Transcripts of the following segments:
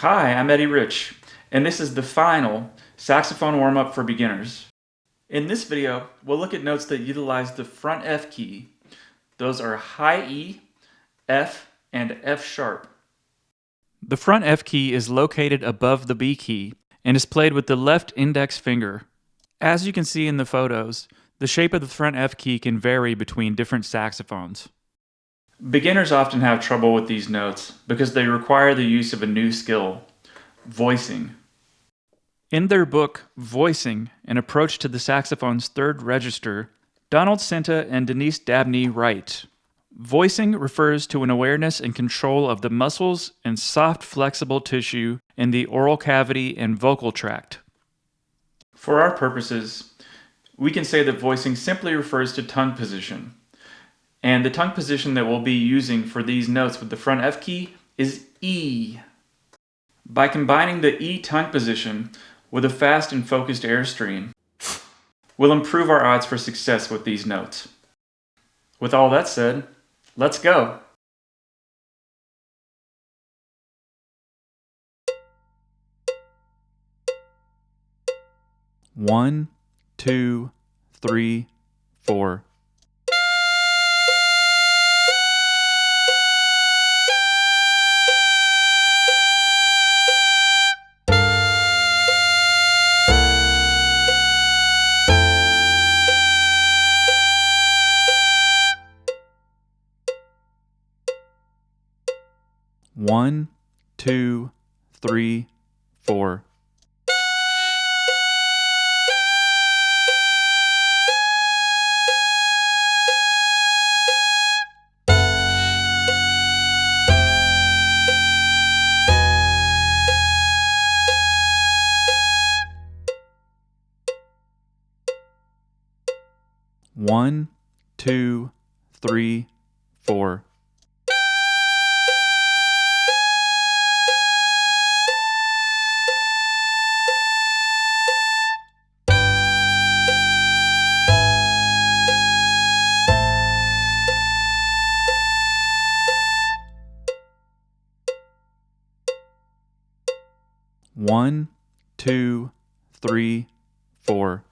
Hi, I'm Eddie Rich, and this is the final saxophone warm-up for beginners. In this video, we'll look at notes that utilize the front F key. Those are high E, F, and F sharp. The front F key is located above the B key and is played with the left index finger. As you can see in the photos, the shape of the front F key can vary between different saxophones. Beginners often have trouble with these notes because they require the use of a new skill, voicing. In their book, Voicing, An Approach to the Saxophone's Third Register, Donald Sinta and Denise Dabney write, "Voicing refers to an awareness and control of the muscles and soft, flexible tissue in the oral cavity and vocal tract." For our purposes, we can say that voicing simply refers to tongue position. And the tongue position that we'll be using for these notes with the front F key is E. By combining the E tongue position with a fast and focused airstream, we'll improve our odds for success with these notes. With all that said, let's go! One, two, three, four. One, two, three, four. One, two, three, four. One, two, three, four.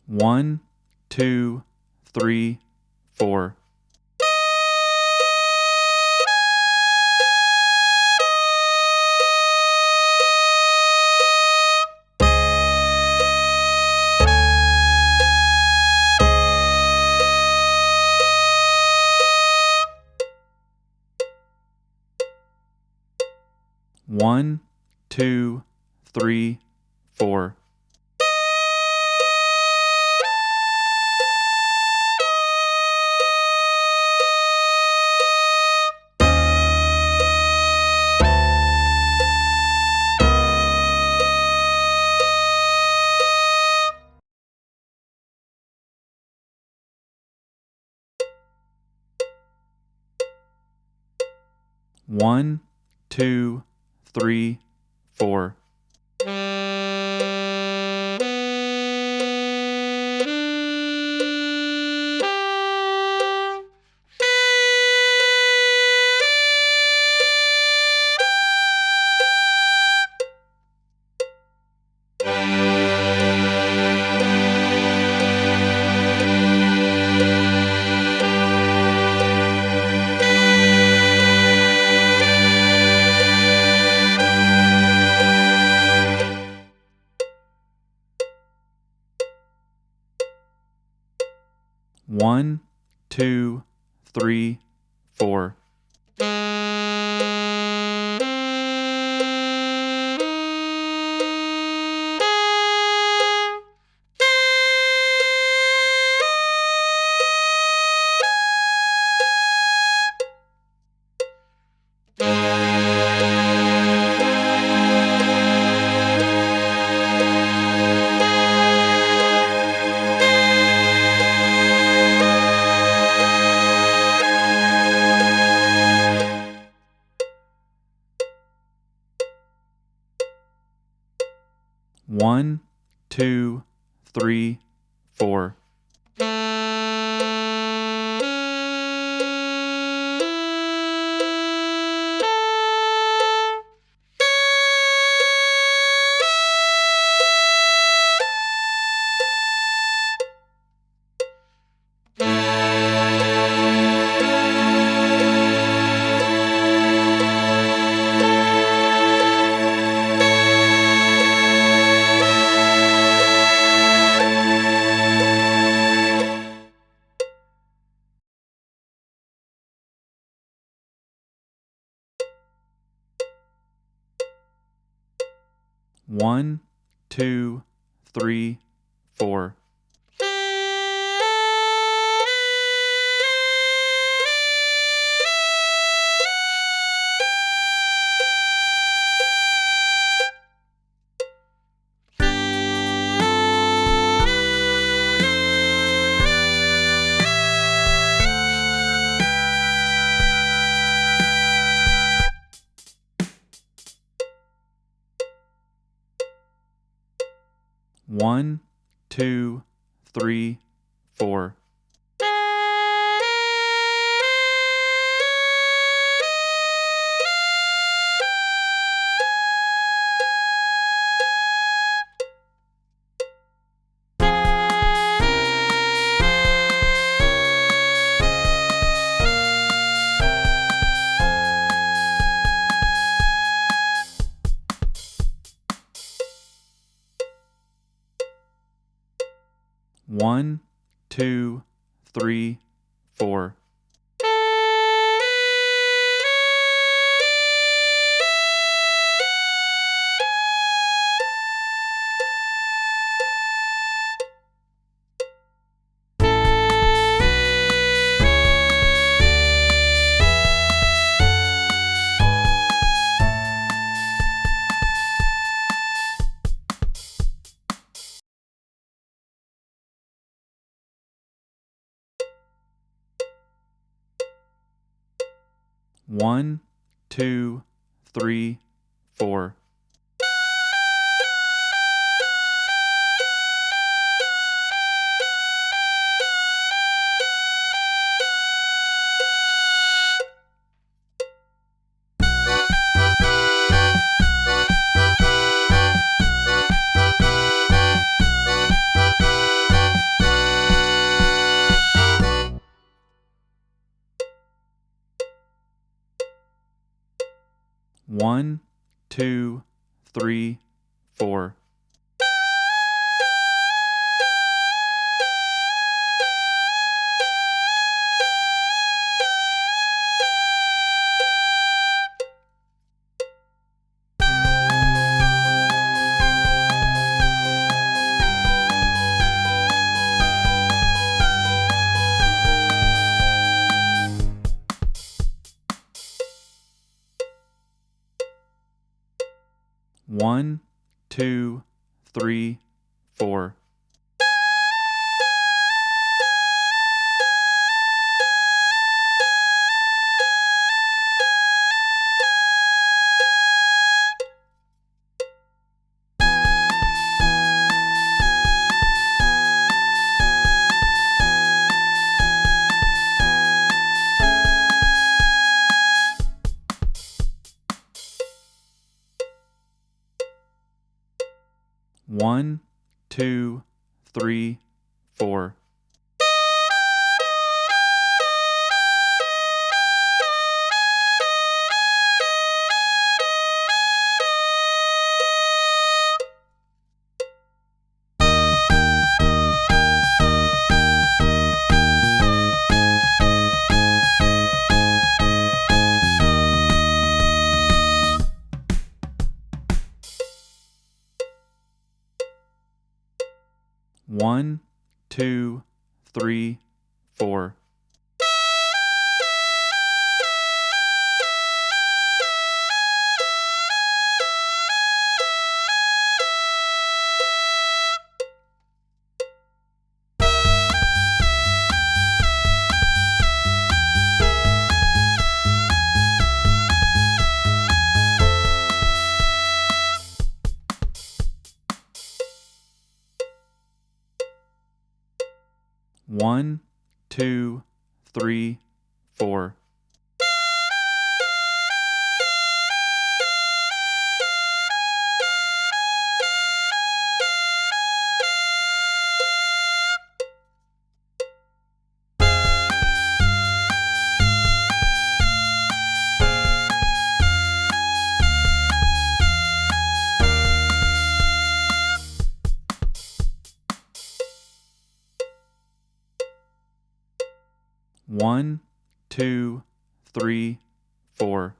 One, two, three, four. One, two, three, four. One, two, three, four. One, two, three, four. 1, 2, 3, 4. One, 2, 3, 4. One, 2, 3, 4. One, 2, 3, 4. One, 2, 3, 4. One, 2, 3, 4. One, 2, 3, 4. One, 2, 3, 4. One, 2, 3, 4. 1, 2, 3, 4. One, 2, 3, 4.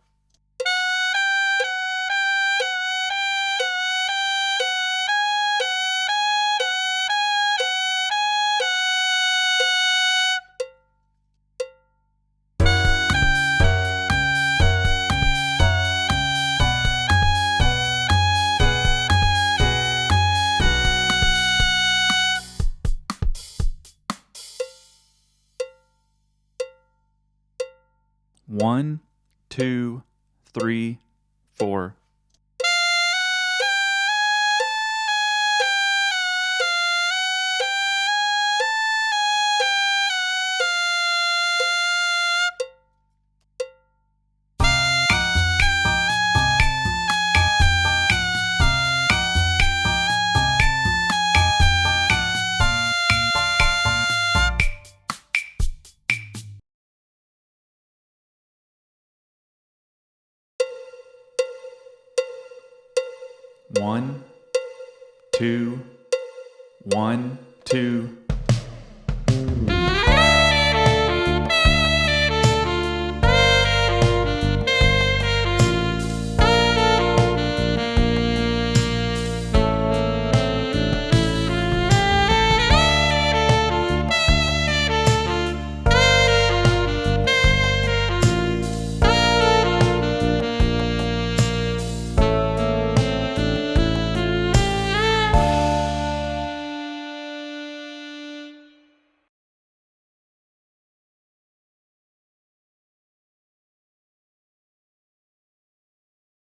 One, 2, 3, 4. One, 2, 1, 2,